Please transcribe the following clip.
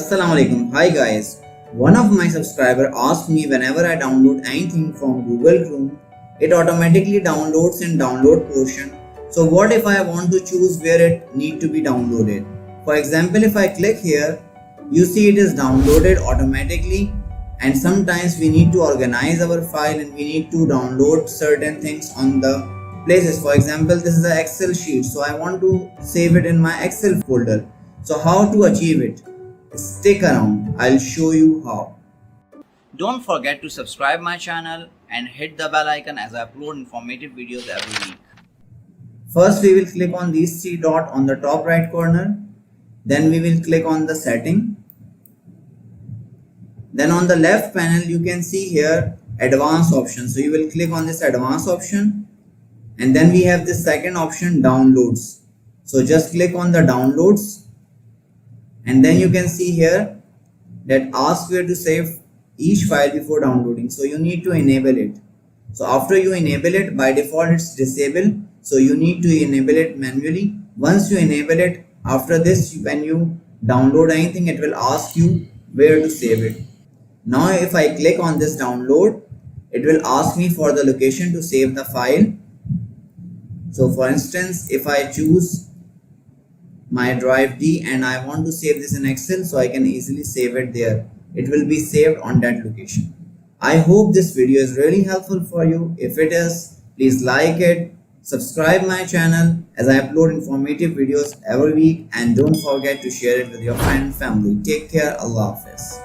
Assalamu alaikum. Hi guys. One of my subscriber asked me whenever I download anything from Google Chrome, it automatically downloads in download portion. So what if I want to choose where it need to be downloaded? For example, if I click here, you see it is downloaded automatically, and sometimes we need to organize our file and we need to download certain things on the places. For example, this is an Excel sheet, so I want to save it in my Excel folder. So how to achieve it? Stick around, I'll show you how. Don't forget to subscribe my channel and hit the bell icon as I upload informative videos every week. First we will click on these three dots on the top right corner. Then we will click on the setting. Then on the left panel you can see here advanced option. So you will click on this advanced option, and then we have this second option, downloads. So just click on the downloads, and then you can see here that ask where to save each file before downloading. So you need to enable it. So after you enable it, by default it's disabled, so you need to enable it manually. Once you enable it, after this when you download anything, it will ask you where to save it. Now if I click on this download, it will ask me for the location to save the file. So for instance, if I choose my drive D and I want to save this in Excel, so I can easily save it there. It will be saved on that location. I hope this video is really helpful for you. If it is, please like it, subscribe my channel as I upload informative videos every week, and don't forget to share it with your friend and family. Take care. Allah Hafiz.